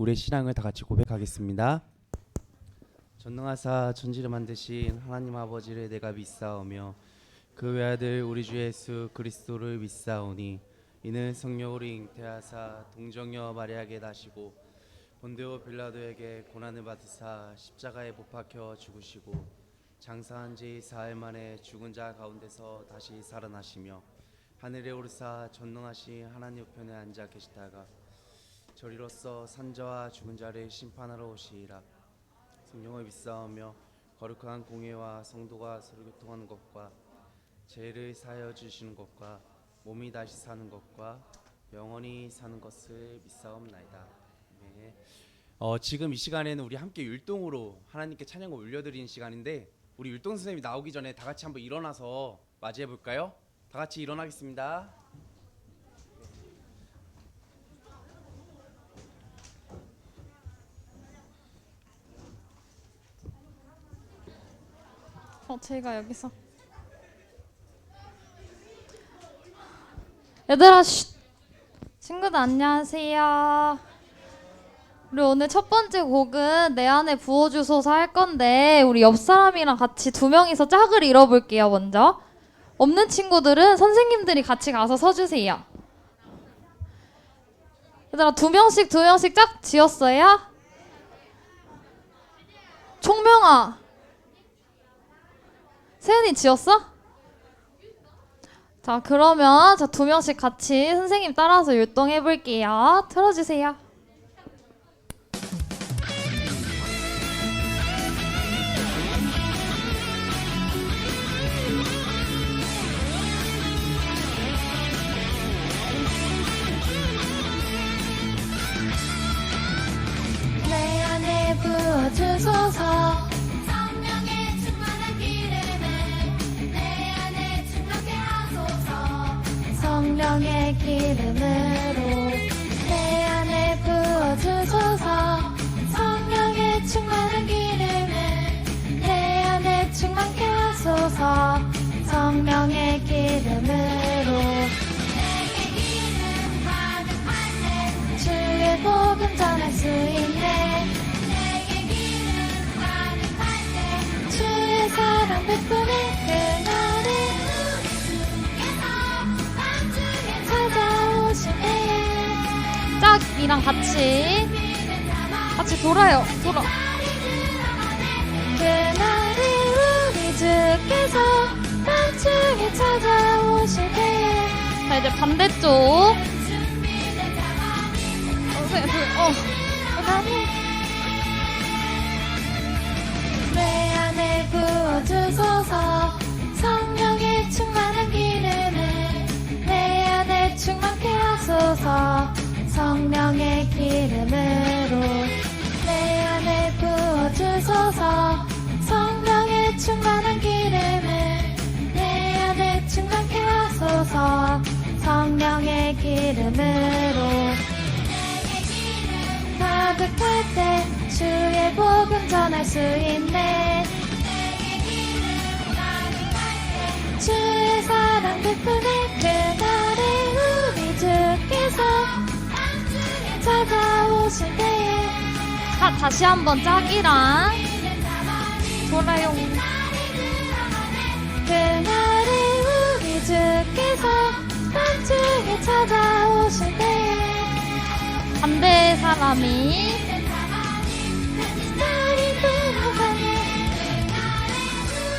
우리의 신앙을 다 같이 고백하겠습니다. 전능하사 천지를 만드신 하나님 아버지를 내가 믿사오며 그 외아들 우리 주 예수 그리스도를 믿사오니 이는 성령으로 잉태하사 동정녀 마리아에게 나시고 본디오 빌라도에게 고난을 받으사 십자가에 못 박혀 죽으시고 장사한 지 사흘 만에 죽은 자 가운데서 다시 살아나시며 하늘에 오르사 전능하신 하나님 우편에 앉아 계시다가 저리로서 산자와 죽은 자를 심판하러 오시리라. 성령을 믿사오며 거룩한 공예와 성도가 서로 교통하는 것과 죄를 사하여 주시는 것과 몸이 다시 사는 것과 영원히 사는 것을 믿사옵나이다. 네. 지금 이 시간에는 우리 함께 율동으로 하나님께 찬양을 올려드리는 시간인데 우리 율동 선생님이 나오기 전에 다 같이 한번 일어나서 맞이해 볼까요? 다 같이 일어나겠습니다. 제가 여기서 얘들아 쉿. 친구들 안녕하세요. 우리 오늘 첫 번째 곡은 내 안에 부어주소서 할 건데 우리 옆 사람이랑 같이 두 명이서 짝을 이뤄볼게요. 먼저 없는 친구들은 선생님들이 같이 가서 서주세요. 얘들아 두 명씩 짝 지었어요? 총명아 세은이 지었어? 자 그러면 두 명씩 같이 선생님 따라서 율동해 볼게요. 틀어주세요. 내 안에 부어주소서 성령의 기름으로 내 안에 부어주소서. 성령의 충만한 기름을 내 안에 충만케 하소서. 성령의 기름으로 내게 기름 가득할 때 주의 복음 전할 수 있네. 내게 기름 가득할 때 주의 사랑 베푸네. 그날에 짝이랑 같이 돌아요. 돌아. 그날에 우리 주께서 밤중에 찾아오실 때에 자 이제 반대쪽. 내 안에 부어주소서. 성령의 충만한 기름을 내 안에 충만케 하소서. 성령의 기름으로 내 안에 부어주소서. 성령의 충만한 기름을 내 안에 충만케 하소서. 성령의 기름으로 내게 기름 가득할 때 주의 복음 전할 수 있네. 내게 기름 가득할 때 주의 사랑 베푸네. 그날에 우리 주께서 찾아오실 때에 다시 한번 짝이랑 돌아요. 그날에 우리 주께서 밤중에 찾아오실 때에 반대 사람이 날이 들어가네.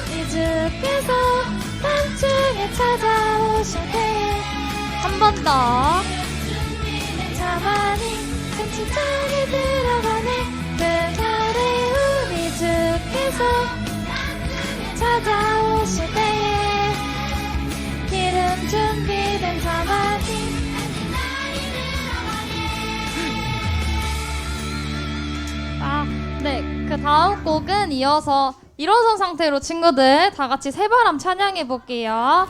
우리 주께서 밤중에 찾아오실 때에 한 번 더. 가만히 금식장에 들어가네. 그날에 우리 주께서 찾아오실 때에 기름 준비된 가만히 네, 그 다음 곡은 이어서 일어선 상태로 친구들 다 같이 새바람 찬양해 볼게요.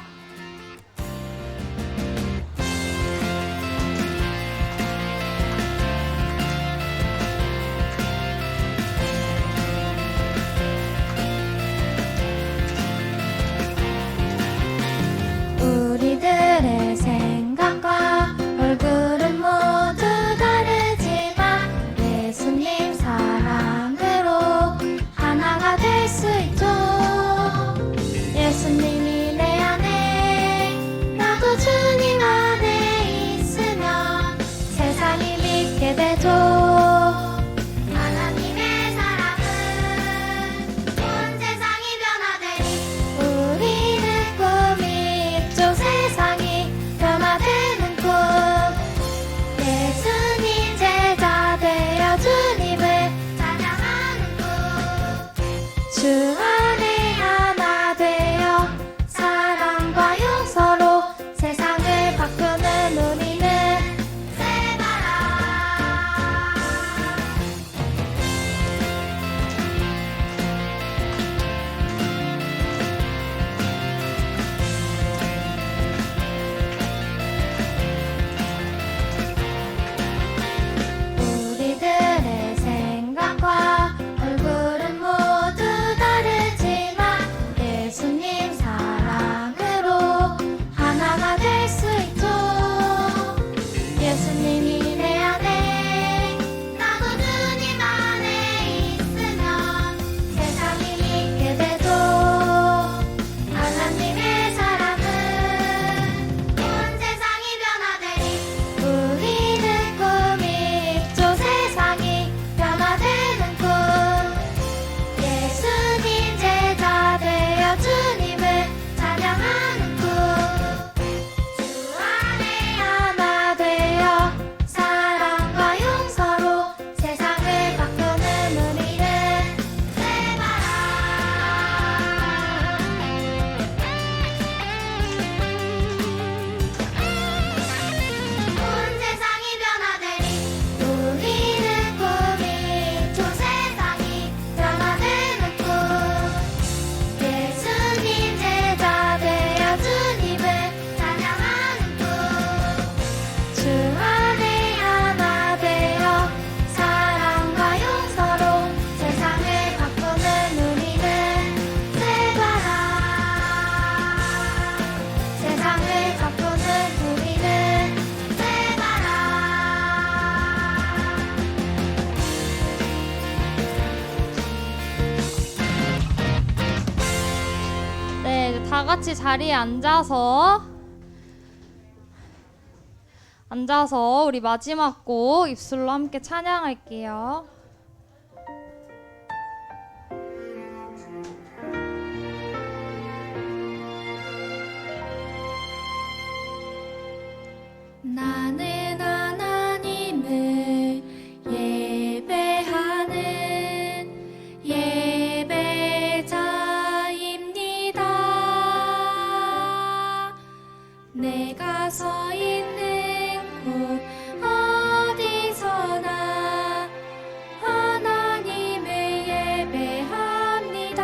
우리들의 생각과 얼굴은 모두 다르지만 내 다 같이 자리에 앉아서 우리 마지막 곡 입술로 함께 찬양할게요. 나는 하나님을 예배하는 예배자입니다. 내가 서 있는 곳 어디서나 하나님을 예배합니다.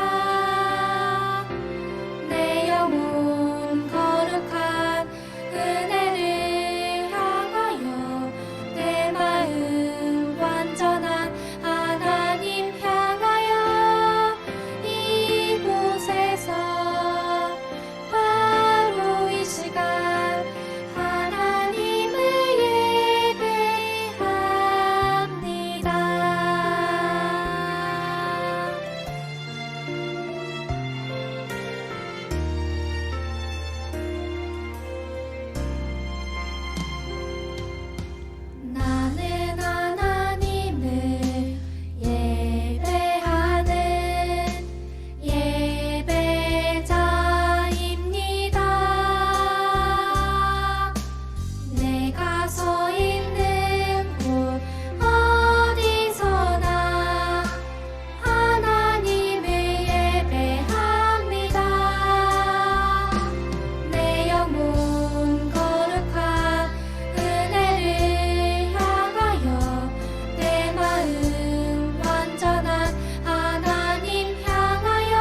내 영혼 거룩한 은혜를 향하여 내 마음 완전한 하나님 향하여 이곳에서 바로 이 시간 하나님을 예배합니다. 나는 하나님을 예배하는 예배자입니다. 내가 서 있는 곳 어디서나 하나님을 예배합니다. 내 영혼 거룩한 은혜를 향하여 내 마음 완전한 하나님 향하여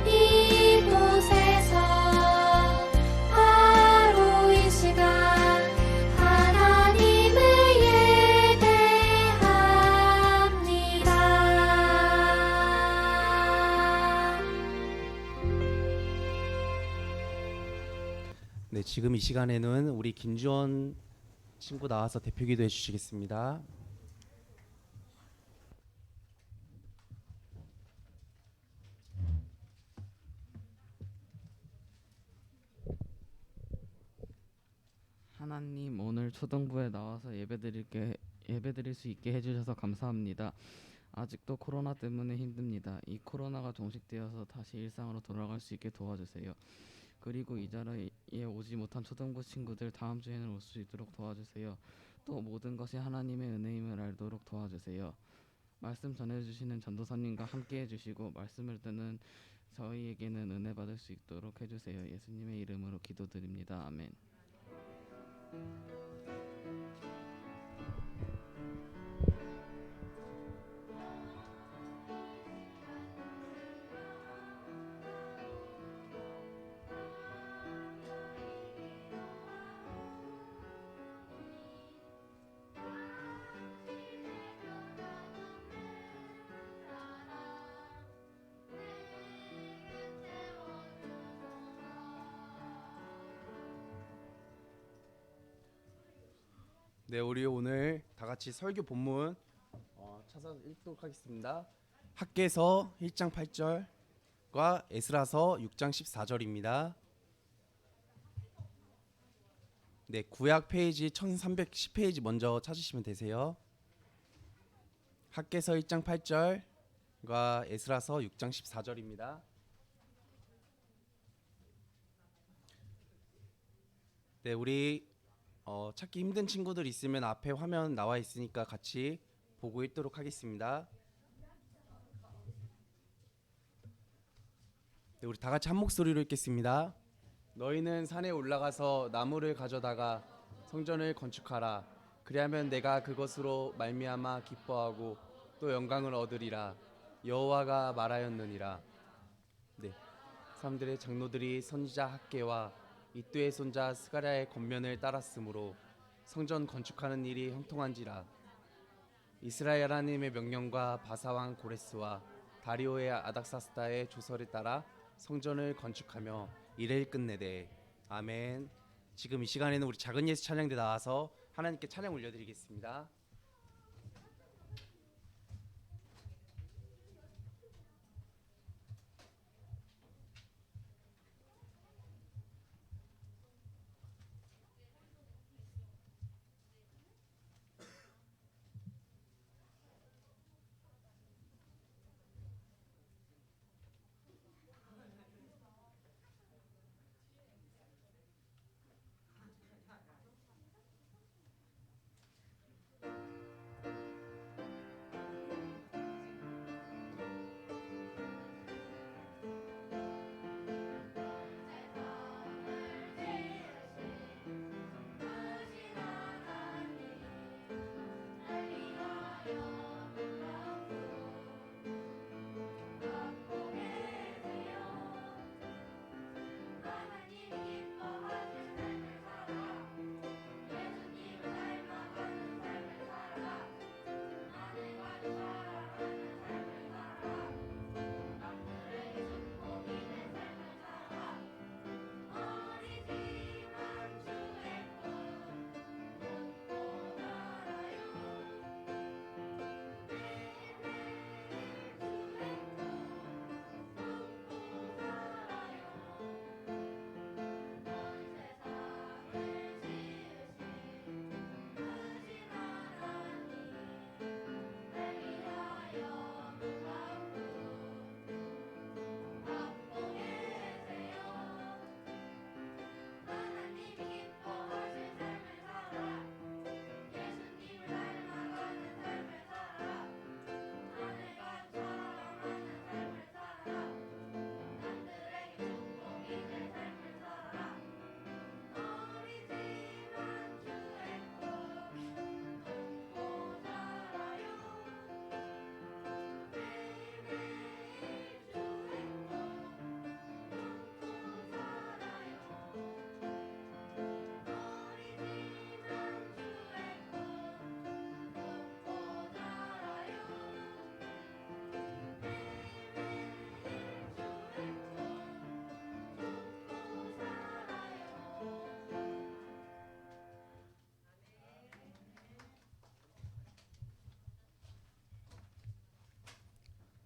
이곳에서 바로 이 시간 하나님을 예배합니다. 네, 지금 이 시간에는 우리 김주원 친구 나와서 대표 기도해 주시겠습니다. 하나님, 오늘 초등부에 나와서 예배드릴 수 있게 해주셔서 감사합니다. 아직도 코로나 때문에 힘듭니다. 이 코로나가 종식되어서 다시 일상으로 돌아갈 수 있게 도와주세요. 그리고 이 자리에 오지 못한 초등부 친구들 다음 주에는 올 수 있도록 도와주세요. 또 모든 것이 하나님의 은혜임을 알도록 도와주세요. 말씀 전해주시는 전도사님과 함께 해주시고 말씀을 듣는 저희에게는 은혜 받을 수 있도록 해주세요. 예수님의 이름으로 기도드립니다. 아멘. 네, 우리 오늘 다 같이 설교 본문 찾아서 읽도록 하겠습니다. 학개서 1장 8절과 에스라서 6장 14절입니다. 네, 구약 페이지 1310페이지 먼저 찾으시면 되세요. 학개서 1장 8절과 에스라서 6장 14절입니다. 네, 우리 찾기 힘든 친구들 있으면 앞에 화면 나와 있으니까 같이 보고 읽도록 하겠습니다. 네, 우리 다 같이 한 목소리로 읽겠습니다. 너희는 산에 올라가서 나무를 가져다가 성전을 건축하라. 그리하면 내가 그것으로 말미암아 기뻐하고 또 영광을 얻으리라. 여호와가 말하였느니라. 네, 사람들의 장로들이 선지자 학개와 이뚜의 손자 스가랴의 권면을 따랐으므로 성전 건축하는 일이 형통한지라. 이스라엘 하나님의 명령과 바사왕 고레스와 다리오의 아닥사스다의 조서를 따라 성전을 건축하며 일을 끝내되. 아멘. 지금 이 시간에는 우리 작은 예수 찬양대 나와서 하나님께 찬양 올려드리겠습니다.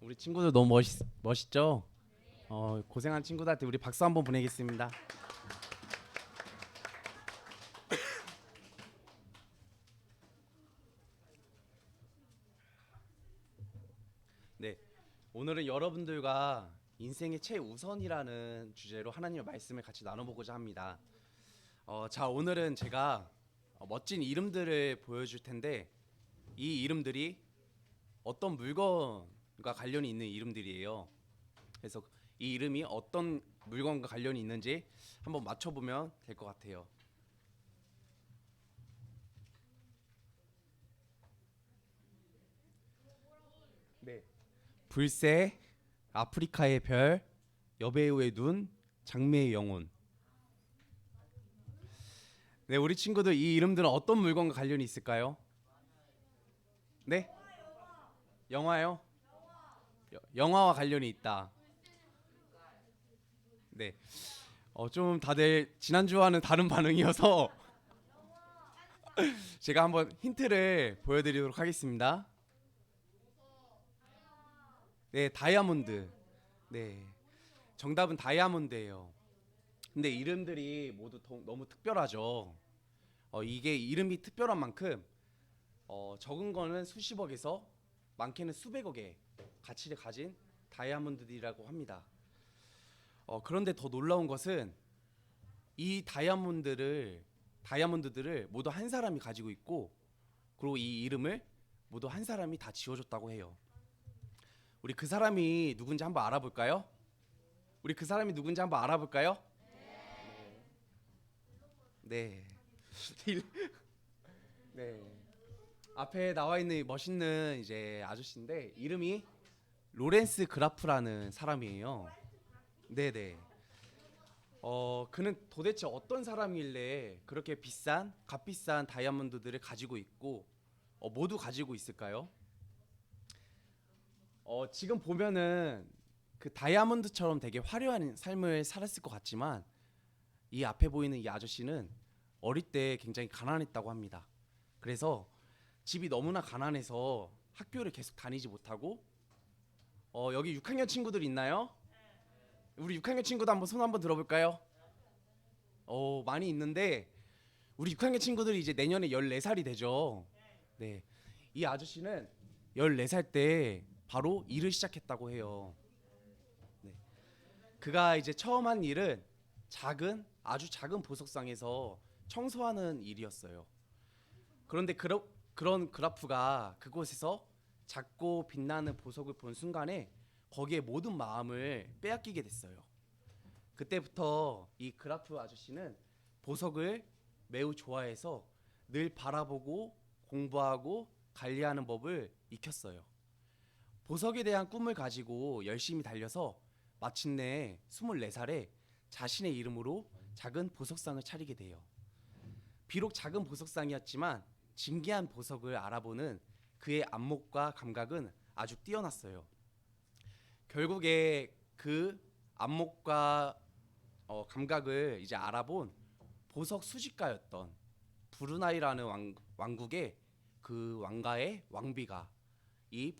우리 친구들 너무 멋있죠? 고생한 친구들한테 우리 박수 한번 보내겠습니다. 네, 오늘은 여러분들과 인생의 최우선이라는 주제로 하나님의 말씀을 같이 나눠보고자 합니다. 자, 오늘은 제가 멋진 이름들을 보여줄 텐데 이 이름들이 어떤 물건과 관련이 있는 이름들이에요. 그래서 이 이름이 어떤 물건과 관련이 있는지 한번 맞춰보면 될 것 같아요. 네, 불새, 아프리카의 별, 여배우의 눈, 장미의 영혼. 네, 우리 친구들 이 이름들은 어떤 물건과 관련이 있을까요? 네? 영화요? 영화와 관련이 있다. 네. 좀 다들 지난주와는 다른 반응이어서 제가 한번 힌트를 보여드리도록 하겠습니다. 네, 다이아몬드. 네, 정답은 다이아몬드예요. 근데 이름들이 모두 너무 특별하죠. 이게 이름이 특별한 만큼 적은 거는 수십억에서 많게는 수백억의 가치를 가진 다이아몬드들이라고 합니다. 그런데 더 놀라운 것은 이 다이아몬드들을 모두 한 사람이 가지고 있고, 그리고 이 이름을 모두 한 사람이 다 지어줬다고 해요. 우리 그 사람이 누군지 한번 알아볼까요? 네. 네. 앞에 나와 있는 멋있는 이제 아저씨인데 이름이 로렌스 그라프라는 사람이에요. 네네. 그는 도대체 어떤 사람일래 그렇게 값비싼 다이아몬드들을 가지고 있고 모두 가지고 있을까요? 지금 보면은 그 다이아몬드처럼 되게 화려한 삶을 살았을 것 같지만 이 앞에 보이는 이 아저씨는 어릴 때 굉장히 가난했다고 합니다. 그래서 집이 너무나 가난해서 학교를 계속 다니지 못하고 여기 6학년 친구들 있나요? 우리 6학년 친구도 한번 손 한번 들어볼까요? 많이 있는데 우리 6학년 친구들이 이제 내년에 14살이 되죠. 네, 이 아저씨는 14살 때 바로 일을 시작했다고 해요. 네. 그가 이제 처음 한 일은 아주 작은 보석상에서 청소하는 일이었어요. 그런데 그런 그라프가 그곳에서 작고 빛나는 보석을 본 순간에 거기에 모든 마음을 빼앗기게 됐어요. 그때부터 이 그라프 아저씨는 보석을 매우 좋아해서 늘 바라보고 공부하고 관리하는 법을 익혔어요. 보석에 대한 꿈을 가지고 열심히 달려서 마침내 24살에 자신의 이름으로 작은 보석상을 차리게 돼요. 비록 작은 보석상이었지만 진귀한 보석을 알아보는 그의 안목과 감각은 아주 뛰어났어요. 결국에 그 안목과 감각을 이제 알아본 보석 수집가였던 브루나이라는 왕국의 그 왕가의 왕비가 이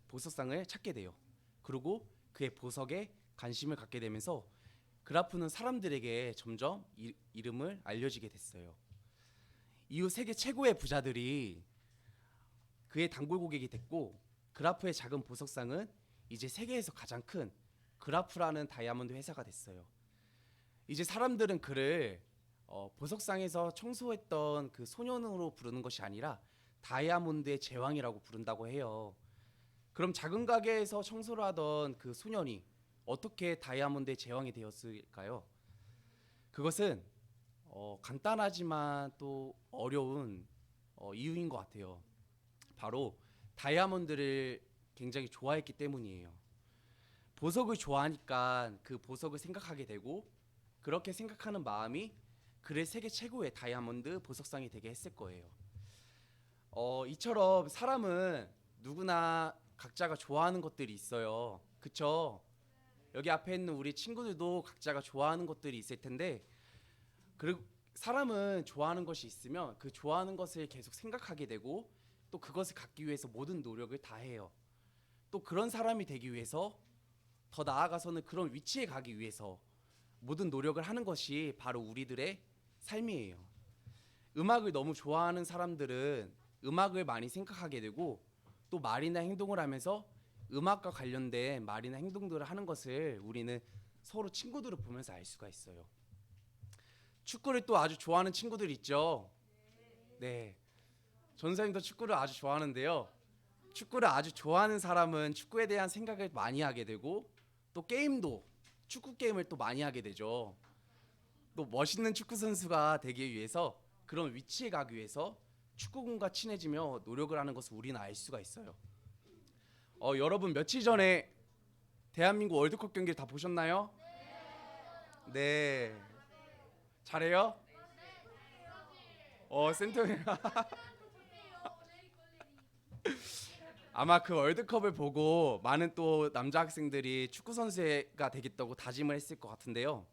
보석상을 찾게 돼요. 그리고 그의 보석에 관심을 갖게 되면서 그라프는 사람들에게 점점 이름을 알려지게 됐어요. 이후 세계 최고의 부자들이 그의 단골 고객이 됐고, 그라프의 작은 보석상은 이제 세계에서 가장 큰 그라프라는 다이아몬드 회사가 됐어요. 이제 사람들은 그를 보석상에서 청소했던 그 소년으로 부르는 것이 아니라 다이아몬드의 제왕이라고 부른다고 해요. 그럼 작은 가게에서 청소를 하던 그 소년이 어떻게 다이아몬드의 제왕이 되었을까요? 그것은 간단하지만 또 어려운 이유인 것 같아요. 바로 다이아몬드를 굉장히 좋아했기 때문이에요. 보석을 좋아하니까 그 보석을 생각하게 되고, 그렇게 생각하는 마음이 그를 세계 최고의 다이아몬드 보석상이 되게 했을 거예요. 이처럼 사람은 누구나 각자가 좋아하는 것들이 있어요. 그쵸? 여기 앞에 있는 우리 친구들도 각자가 좋아하는 것들이 있을 텐데, 그리고 사람은 좋아하는 것이 있으면 그 좋아하는 것을 계속 생각하게 되고 또 그것을 갖기 위해서 모든 노력을 다해요. 또 그런 사람이 되기 위해서 더 나아가서는 그런 위치에 가기 위해서 모든 노력을 하는 것이 바로 우리들의 삶이에요. 음악을 너무 좋아하는 사람들은 음악을 많이 생각하게 되고 또 말이나 행동을 하면서 음악과 관련된 말이나 행동들을 하는 것을 우리는 서로 친구들을 보면서 알 수가 있어요. 축구를 또 아주 좋아하는 친구들 있죠. 네, 전사님도 축구를 아주 좋아하는데요. 축구를 아주 좋아하는 사람은 축구에 대한 생각을 많이 하게 되고 또 게임도 축구 게임을 또 많이 하게 되죠. 또 멋있는 축구 선수가 되기 위해서 그런 위치에 가기 위해서 축구공과 친해지며 노력을 하는 것을 우리는 알 수가 있어요. 여러분 며칠 전에 대한민국 월드컵 경기를 다 보셨나요? 네. 잘해요? 센터에 아마 그 월드컵을 보고 많은 또 남자 학생들이 축구 선수가 되겠다고 다짐을 했을 것 같은데요.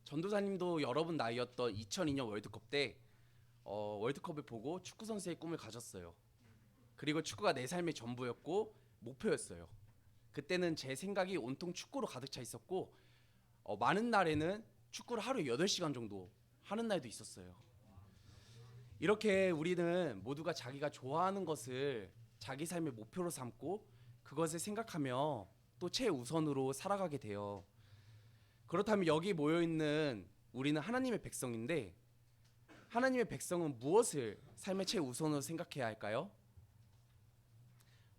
전도사님도 여러분 나이였던 2002년 월드컵 때 월드컵을 보고 축구 선수의 꿈을 가졌어요. 그리고 축구가 내 삶의 전부였고 목표였어요. 그때는 제 생각이 온통 축구로 가득 차 있었고 많은 날에는 축구를 하루에 8시간 정도 하는 날도 있었어요. 이렇게 우리는 모두가 자기가 좋아하는 것을 자기 삶의 목표로 삼고 그것을 생각하며 또 최우선으로 살아가게 돼요. 그렇다면 여기 모여있는 우리는 하나님의 백성인데 하나님의 백성은 무엇을 삶의 최우선으로 생각해야 할까요?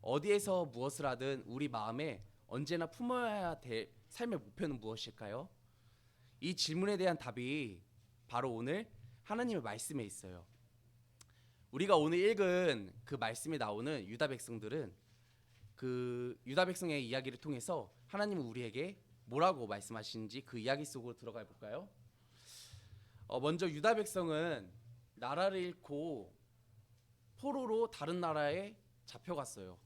어디에서 무엇을 하든 우리 마음에 언제나 품어야 될 삶의 목표는 무엇일까요? 이 질문에 대한 답이 바로 오늘 하나님의 말씀에 있어요. 우리가 오늘 읽은 그 말씀에 나오는 유다 백성들은 그 유다 백성의 이야기를 통해서 하나님은 우리에게 뭐라고 말씀하시는지 그 이야기 속으로 들어가 볼까요? 먼저 유다 백성은 나라를 잃고 포로로 다른 나라에 잡혀갔어요.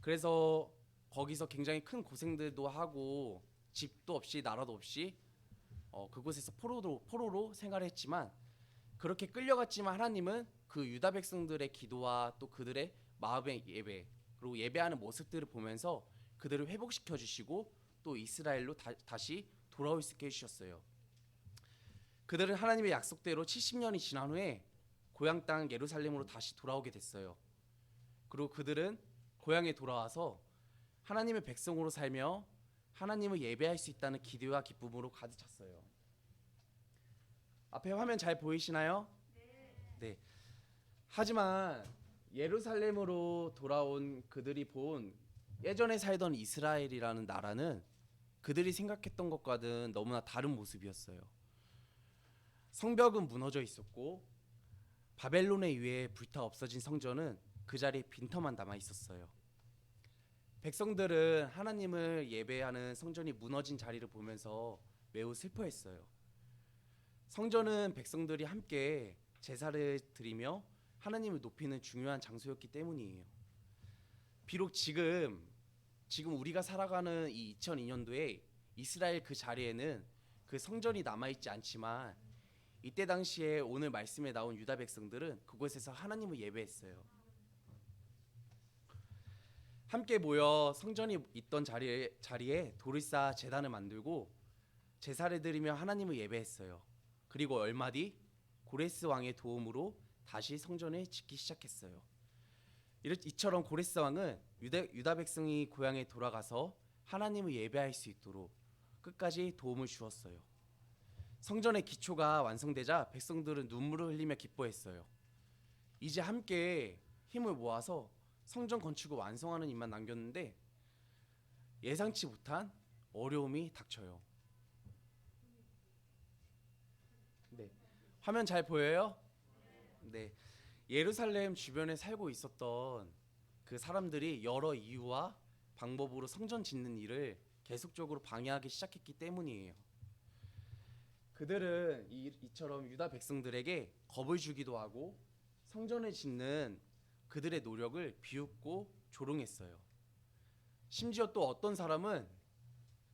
그래서 거기서 굉장히 큰 고생들도 하고 집도 없이 나라도 없이 그곳에서 포로로 생활했지만 그렇게 끌려갔지만 하나님은 그 유다 백성들의 기도와 또 그들의 마음의 예배 그리고 예배하는 모습들을 보면서 그들을 회복시켜 주시고 또 이스라엘로 다시 돌아올 수 있게 해주셨어요. 그들은 하나님의 약속대로 70년이 지난 후에 고향 땅 예루살렘으로 다시 돌아오게 됐어요. 그리고 그들은 고향에 돌아와서 하나님의 백성으로 살며 하나님을 예배할 수 있다는 기대와 기쁨으로 가득 찼어요. 앞에 화면 잘 보이시나요? 네. 하지만 예루살렘으로 돌아온 그들이 본 예전에 살던 이스라엘이라는 나라는 그들이 생각했던 것과는 너무나 다른 모습이었어요. 성벽은 무너져 있었고 바벨론에 의해 불타 없어진 성전은 그 자리에 빈터만 남아 있었어요. 백성들은 하나님을 예배하는 성전이 무너진 자리를 보면서 매우 슬퍼했어요. 성전은 백성들이 함께 제사를 드리며 하나님을 높이는 중요한 장소였기 때문이에요. 비록 지금 우리가 살아가는 이 2002년도에 이스라엘 그 자리에는 그 성전이 남아있지 않지만 이때 당시에 오늘 말씀에 나온 유다 백성들은 그곳에서 하나님을 예배했어요. 함께 모여 성전이 있던 자리에 돌을 쌓아 제단을 만들고 제사를 드리며 하나님을 예배했어요. 그리고 얼마 뒤 고레스 왕의 도움으로 다시 성전을 짓기 시작했어요. 이처럼 고레스 왕은 유다 백성이 고향에 돌아가서 하나님을 예배할 수 있도록 끝까지 도움을 주었어요. 성전의 기초가 완성되자 백성들은 눈물을 흘리며 기뻐했어요. 이제 함께 힘을 모아서 성전 건축을 완성하는 일만 남겼는데 예상치 못한 어려움이 닥쳐요. 네, 화면 잘 보여요? 네, 예루살렘 주변에 살고 있었던 그 사람들이 여러 이유와 방법으로 성전 짓는 일을 계속적으로 방해하기 시작했기 때문이에요. 그들은 이처럼 유다 백성들에게 겁을 주기도 하고 성전을 짓는 그들의 노력을 비웃고 조롱했어요. 심지어 또 어떤 사람은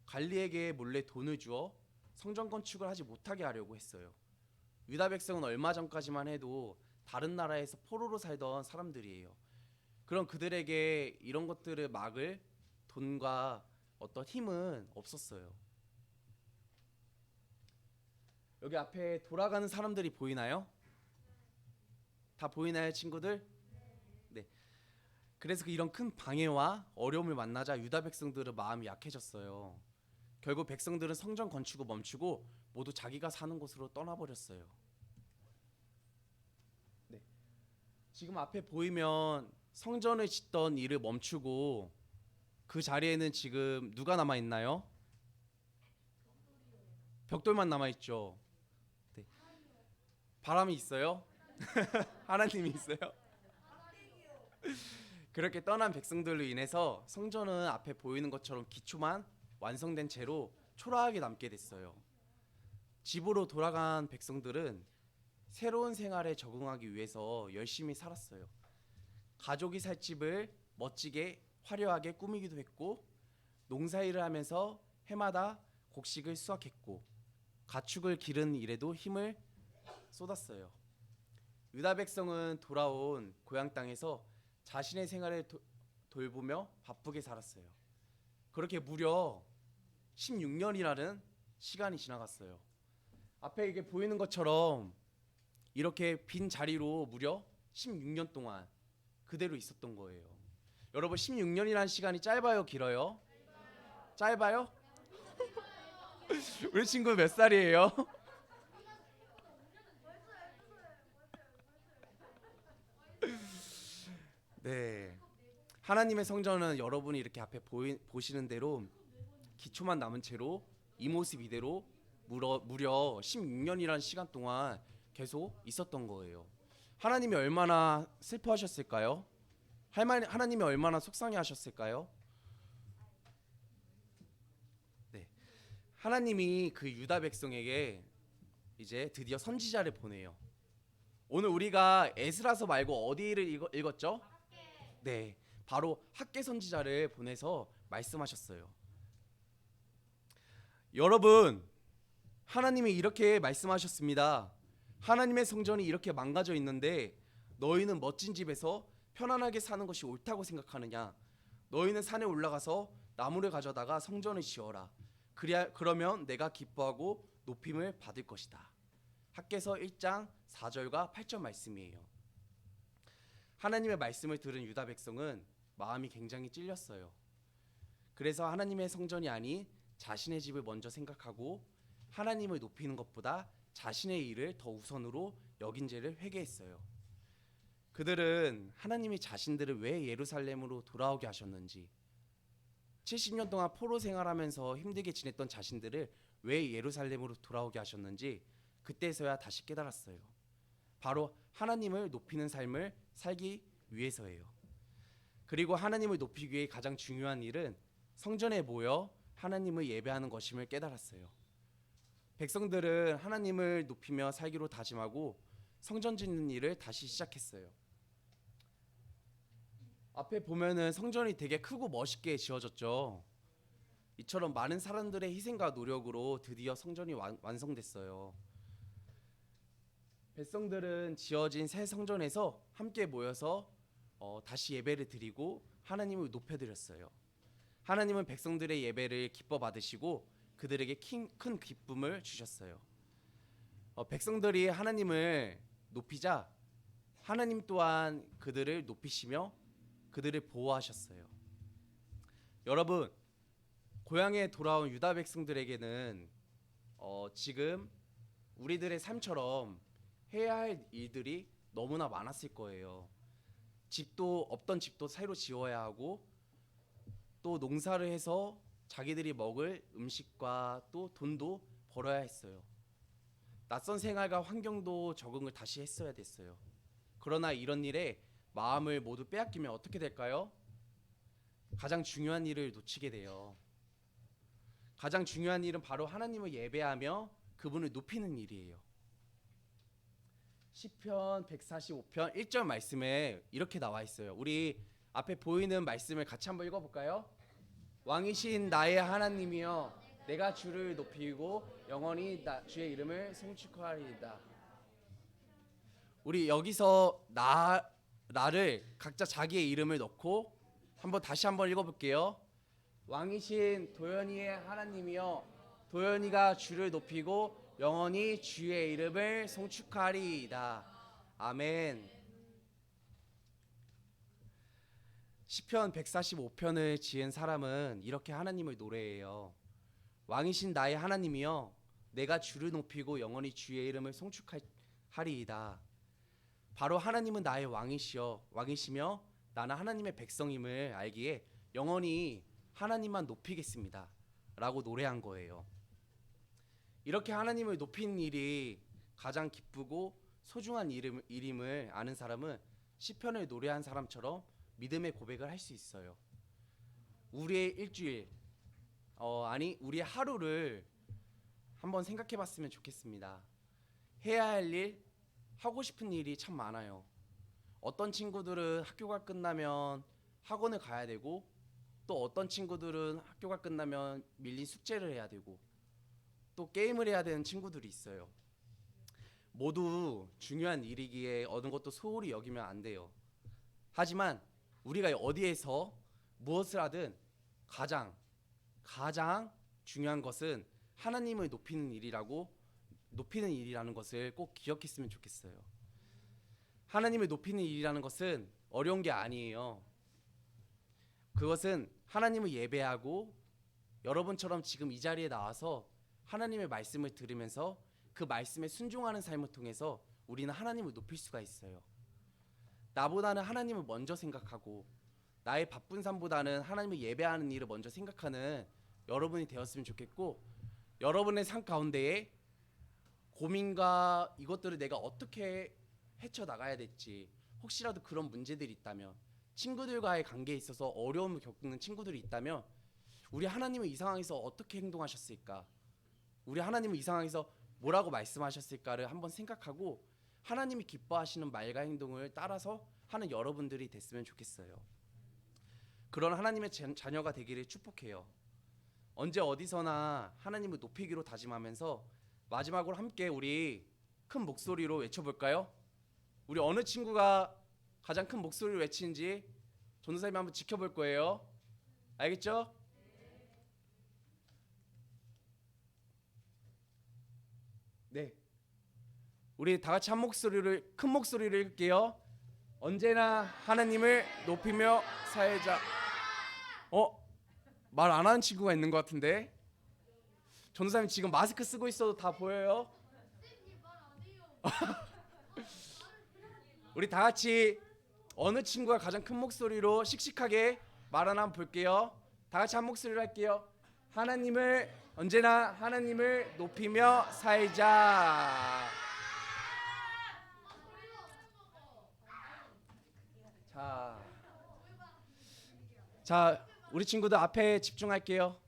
관리에게 몰래 돈을 주어 성전 건축을 하지 못하게 하려고 했어요. 유다 백성은 얼마 전까지만 해도 다른 나라에서 포로로 살던 사람들이에요. 그럼 그들에게 이런 것들을 막을 돈과 어떤 힘은 없었어요. 여기 앞에 돌아가는 사람들이 보이나요? 다 보이나요, 친구들? 네. 그래서 이런 큰 방해와 어려움을 만나자 유다 백성들은 마음이 약해졌어요. 결국 백성들은 성전 건축을 멈추고 모두 자기가 사는 곳으로 떠나버렸어요. 네. 지금 앞에 보이면 성전을 짓던 일을 멈추고 그 자리에는 지금 누가 남아 있나요? 벽돌만 남아 있죠. 네. 바람이 있어요? 하나님이 있어요? 그렇게 떠난 백성들로 인해서 성전은 앞에 보이는 것처럼 기초만 완성된 채로 초라하게 남게 됐어요. 집으로 돌아간 백성들은 새로운 생활에 적응하기 위해서 열심히 살았어요. 가족이 살 집을 멋지게 화려하게 꾸미기도 했고, 농사일을 하면서 해마다 곡식을 수확했고, 가축을 기르는 일에도 힘을 쏟았어요. 유다 백성은 돌아온 고향 땅에서 자신의 생활을 돌보며 바쁘게 살았어요. 그렇게 무려 16년이라는 시간이 지나갔어요. 앞에 이게 보이는 것처럼 이렇게 빈 자리로 무려 16년 동안 그대로 있었던 거예요. 여러분, 16년이라는 시간이 짧아요, 길어요? 짧아요? 우리 친구 몇 살이에요? 네. 하나님의 성전은 여러분이 이렇게 앞에 보시는 대로 기초만 남은 채로 이 모습 이대로 무려 16년이라는 시간 동안 계속 있었던 거예요. 하나님이 얼마나 슬퍼하셨을까요? 하나님이 얼마나 속상해하셨을까요? 네. 하나님이 그 유다 백성에게 이제 드디어 선지자를 보내요. 오늘 우리가 에스라서 말고 어디를 읽었죠? 네, 바로 학개 선지자를 보내서 말씀하셨어요. 여러분, 하나님이 이렇게 말씀하셨습니다. 하나님의 성전이 이렇게 망가져 있는데 너희는 멋진 집에서 편안하게 사는 것이 옳다고 생각하느냐? 너희는 산에 올라가서 나무를 가져다가 성전을 지어라. 그러면 내가 기뻐하고 높임을 받을 것이다. 학개서 1장 4절과 8절 말씀이에요. 하나님의 말씀을 들은 유다 백성은 마음이 굉장히 찔렸어요. 그래서 하나님의 성전이 아닌 자신의 집을 먼저 생각하고 하나님을 높이는 것보다 자신의 일을 더 우선으로 여긴 죄를 회개했어요. 그들은 하나님이 자신들을 왜 예루살렘으로 돌아오게 하셨는지, 70년 동안 포로 생활하면서 힘들게 지냈던 자신들을 왜 예루살렘으로 돌아오게 하셨는지 그때서야 다시 깨달았어요. 바로 하나님을 높이는 삶을 살기 위해서예요. 그리고 하나님을 높이기 위해 가장 중요한 일은 성전에 모여 하나님을 예배하는 것임을 깨달았어요. 백성들은 하나님을 높이며 살기로 다짐하고 성전 짓는 일을 다시 시작했어요. 앞에 보면은 성전이 되게 크고 멋있게 지어졌죠. 이처럼 많은 사람들의 희생과 노력으로 드디어 성전이 완성됐어요. 백성들은 지어진 새 성전에서 함께 모여서 다시 예배를 드리고 하나님을 높여드렸어요. 하나님은 백성들의 예배를 기뻐 받으시고 그들에게 큰 기쁨을 주셨어요. 백성들이 하나님을 높이자 하나님 또한 그들을 높이시며 그들을 보호하셨어요. 여러분, 고향에 돌아온 유다 백성들에게는 지금 우리들의 삶처럼 해야 할 일들이 너무나 많았을 거예요. 집도 없던 집도 새로 지어야 하고 또 농사를 해서 자기들이 먹을 음식과 또 돈도 벌어야 했어요. 낯선 생활과 환경도 적응을 다시 했어야 됐어요. 그러나 이런 일에 마음을 모두 빼앗기면 어떻게 될까요? 가장 중요한 일을 놓치게 돼요. 가장 중요한 일은 바로 하나님을 예배하며 그분을 높이는 일이에요. 시편 145편 1절 말씀에 이렇게 나와 있어요. 우리 앞에 보이는 말씀을 같이 한번 읽어볼까요? 왕이신 나의 하나님이여, 내가 주를 높이고 영원히 주의 이름을 송축하리이다. 우리 여기서 라를 각자 자기의 이름을 넣고 다시 한번 읽어볼게요. 왕이신 도연이의 하나님이여, 도연이가 주를 높이고 영원히 주의 이름을 송축하리이다. 아멘. 시편 145편을 지은 사람은 이렇게 하나님을 노래해요. 왕이신 나의 하나님이여, 내가 주를 높이고 영원히 주의 이름을 송축하리이다. 바로 하나님은 나의 왕이시며 나는 하나님의 백성임을 알기에 영원히 하나님만 높이겠습니다 라고 노래한 거예요. 이렇게 하나님을 높이는 일이 가장 기쁘고 소중한 일임을 아는 사람은 시편을 노래한 사람처럼 믿음의 고백을 할 수 있어요. 우리의 일주일, 우리의 하루를 한번 생각해 봤으면 좋겠습니다. 해야 할 일, 하고 싶은 일이 참 많아요. 어떤 친구들은 학교가 끝나면 학원을 가야 되고, 또 어떤 친구들은 학교가 끝나면 밀린 숙제를 해야 되고, 또 게임을 해야 되는 친구들이 있어요. 모두 중요한 일이기에 어느 것도 소홀히 여기면 안 돼요. 하지만 우리가 어디에서 무엇을 하든 가장 중요한 것은 하나님을 높이는 일이라는 것을 꼭 기억했으면 좋겠어요. 하나님을 높이는 일이라는 것은 어려운 게 아니에요. 그것은 하나님을 예배하고 여러분처럼 지금 이 자리에 나와서 하나님의 말씀을 들으면서 그 말씀에 순종하는 삶을 통해서 우리는 하나님을 높일 수가 있어요. 나보다는 하나님을 먼저 생각하고 나의 바쁜 삶보다는 하나님을 예배하는 일을 먼저 생각하는 여러분이 되었으면 좋겠고, 여러분의 삶 가운데에 고민과 이것들을 내가 어떻게 헤쳐나가야 될지, 혹시라도 그런 문제들이 있다면, 친구들과의 관계에 있어서 어려움을 겪는 친구들이 있다면, 우리 하나님은 이 상황에서 어떻게 행동하셨을까, 우리 하나님은 이 상황에서 뭐라고 말씀하셨을까를 한번 생각하고 하나님이 기뻐하시는 말과 행동을 따라서 하는 여러분들이 됐으면 좋겠어요. 그런 하나님의 자녀가 되기를 축복해요. 언제 어디서나 하나님을 높이기로 다짐하면서 마지막으로 함께 우리 큰 목소리로 외쳐볼까요? 우리 어느 친구가 가장 큰 목소리로 외치는지 전도사님이 한번 지켜볼 거예요. 알겠죠? 네, 우리 다 같이 한 목소리를, 큰 목소리를 읽을게요. 언제나 하나님을 높이며 살자. 말 안 하는 친구가 있는 것 같은데. 전도사님 지금 마스크 쓰고 있어도 다 보여요. 우리 다 같이 어느 친구가 가장 큰 목소리로 씩씩하게 말하나 한번 볼게요. 다 같이 한 목소리로 할게요. 언제나 하나님을 높이며 살자. 자, 우리 친구들 앞에 집중할게요.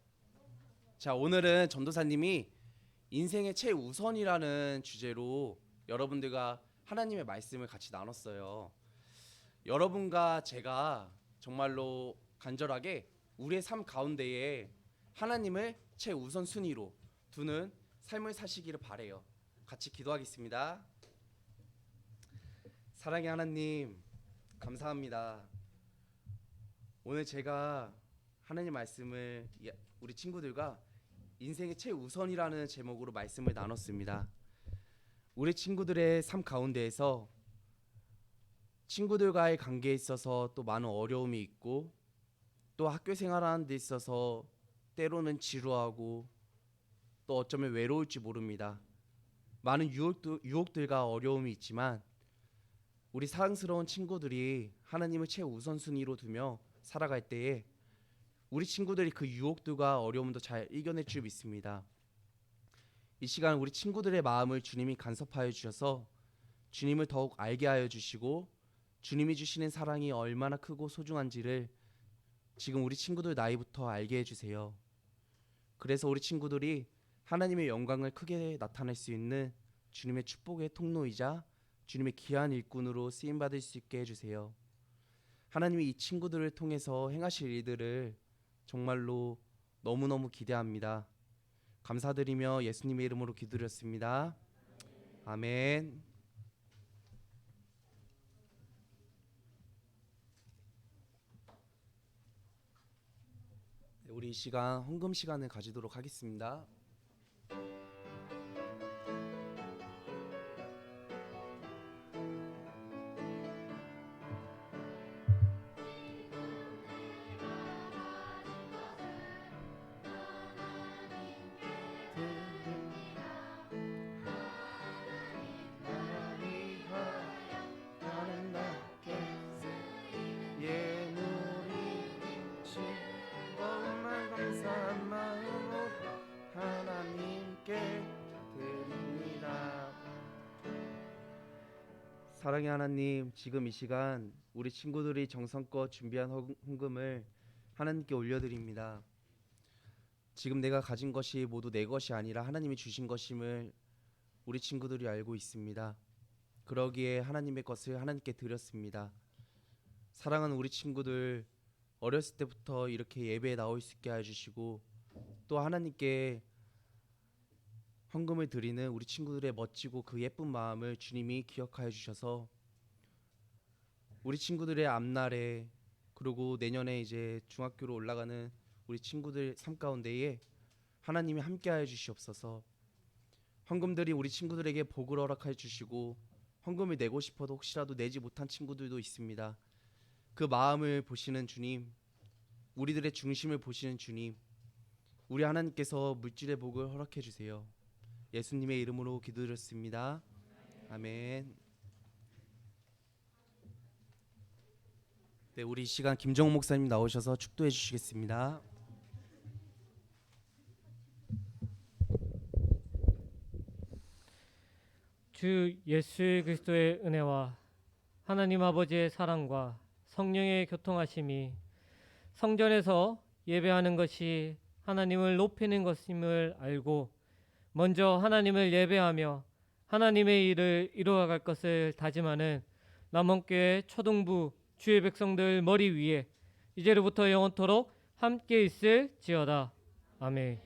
자, 오늘은 전도사님이 인생의 최우선이라는 주제로 여러분들과 하나님의 말씀을 같이 나눴어요. 여러분과 제가 정말로 간절하게 우리의 삶 가운데에 하나님을 최우선 순위로 두는 삶을 사시기를 바래요. 같이 기도하겠습니다. 사랑의 하나님, 감사합니다. 오늘 제가 하나님 말씀을 우리 친구들과 인생의 최우선이라는 제목으로 말씀을 나눴습니다. 우리 친구들의 삶 가운데에서 친구들과의 관계에 있어서 또 많은 어려움이 있고, 또 학교 생활하는 데 있어서 때로는 지루하고 또 어쩌면 외로울지 모릅니다. 많은 유혹들과 어려움이 있지만 우리 사랑스러운 친구들이 하나님을 최우선순위로 두며 살아갈 때에 우리 친구들이 그 유혹들과 어려움도 잘 이겨낼 줄 믿습니다. 이 시간 우리 친구들의 마음을 주님이 간섭하여 주셔서 주님을 더욱 알게 하여 주시고, 주님이 주시는 사랑이 얼마나 크고 소중한지를 지금 우리 친구들 나이부터 알게 해주세요. 그래서 우리 친구들이 하나님의 영광을 크게 나타낼 수 있는 주님의 축복의 통로이자 주님의 귀한 일꾼으로 쓰임받을 수 있게 해주세요. 하나님이 이 친구들을 통해서 행하실 일들을 정말로 너무너무 기대합니다. 감사드리며 예수님의 이름으로 기도드렸습니다. 아멘. 우리 이 시간 헌금 시간을 가지도록 하겠습니다. 사랑의 하나님, 지금 이 시간 우리 친구들이 정성껏 준비한 헌금을 하나님께 올려드립니다. 지금 내가 가진 것이 모두 내 것이 아니라 하나님이 주신 것임을 우리 친구들이 알고 있습니다. 그러기에 하나님의 것을 하나님께 드렸습니다. 사랑하는 우리 친구들, 어렸을 때부터 이렇게 예배에 나올 수 있게 해주시고 또 하나님께 헌금을 드리는 우리 친구들의 멋지고 그 예쁜 마음을 주님이 기억하여 주셔서 우리 친구들의 앞날에 그리고 내년에 이제 중학교로 올라가는 우리 친구들 삶 가운데에 하나님이 함께하여 주시옵소서. 헌금들이 우리 친구들에게 복을 허락하여 주시고 헌금을 내고 싶어도 혹시라도 내지 못한 친구들도 있습니다. 그 마음을 보시는 주님, 우리들의 중심을 보시는 주님, 우리 하나님께서 물질의 복을 허락해 주세요. 예수님의 이름으로 기도드렸습니다. 아멘. 네, 우리 이 시간 김정욱 목사님 나오셔서 축도해 주시겠습니다. 주 예수 그리스도의 은혜와 하나님 아버지의 사랑과 성령의 교통하심이 성전에서 예배하는 것이 하나님을 높이는 것임을 알고 먼저 하나님을 예배하며 하나님의 일을 이루어갈 것을 다짐하는 남원교회 초등부 주의 백성들 머리 위에 이제로부터 영원토록 함께 있을지어다. 아멘.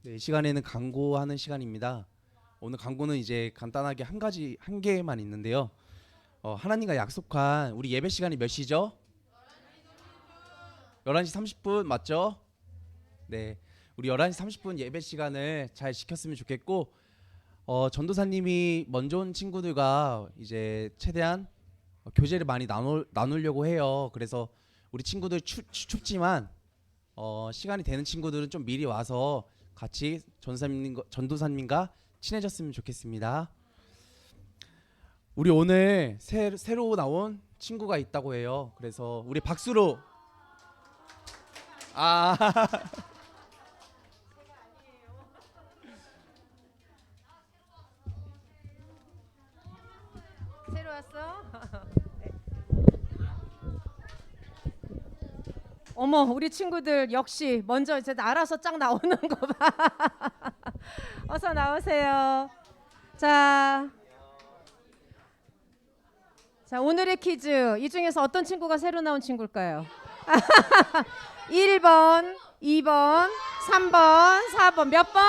네, 이 시간에는 광고하는 시간입니다. 오늘 광고는 이제 간단하게 한 개만 있는데요. 하나님과 약속한 우리 예배 시간이 몇 시죠? 11시 30분 맞죠? 네, 우리 11시 30분 예배 시간을 잘 지켰으면 좋겠고 전도사님이 먼저 온 친구들과 이제 최대한 교제를 많이 나누려고 해요. 그래서 우리 친구들 춥지만 시간이 되는 친구들은 좀 미리 와서 같이 전도사님과 친해졌으면 좋겠습니다. 우리 오늘 새로 나온 친구가 있다고 해요. 그래서 우리 박수로 새로 왔어? 네. 어머, 우리 친구들 역시 먼저 이제 알아서 쫙 나오는 거 봐. 어서 나오세요. 자, 오늘의 퀴즈. 이 중에서 어떤 친구가 새로 나온 친구일까요? 1번, 2번, 3번, 4번. 몇 번?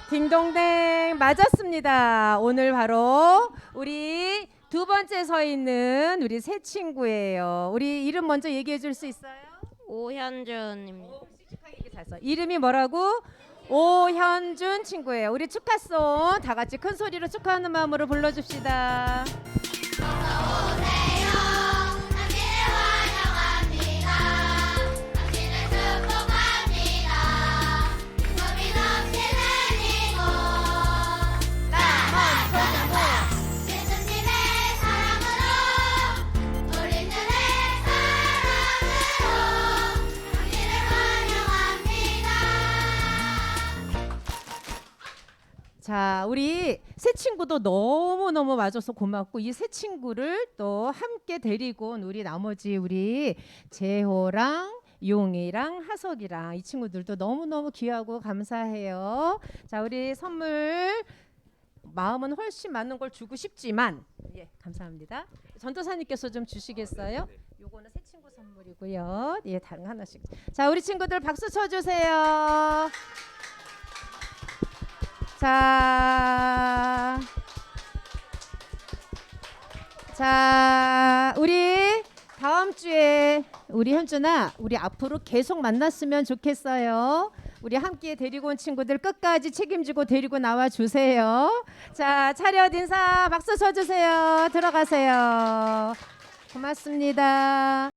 딩동댕 맞았습니다. 오늘 바로 우리 두 번째 서 있는 우리 새 친구예요. 우리 이름 먼저 얘기해 줄 수 있어요? 오현준입니다. 씩씩하게 잘 써. 이름이 뭐라고? 오현준 친구예요. 우리 축하송 다 같이 큰 소리로 축하하는 마음으로 불러줍시다. 자, 우리 새 친구도 너무너무 와줘서 고맙고 이 새 친구를 또 함께 데리고 온 우리 나머지 우리 재호랑 용이랑 하석이랑 이 친구들도 너무너무 귀하고 감사해요. 자, 우리 선물 마음은 훨씬 많은 걸 주고 싶지만 예, 감사합니다. 전도사님께서 좀 주시겠어요? 요거는 새 친구 선물이고요. 예, 다른 거 하나씩. 자, 우리 친구들 박수 쳐주세요. 자, 우리 다음 주에 우리 현준아, 우리 앞으로 계속 만났으면 좋겠어요. 우리 함께 데리고 온 친구들 끝까지 책임지고 데리고 나와 주세요. 자, 차렷 인사 박수 쳐주세요. 들어가세요. 고맙습니다.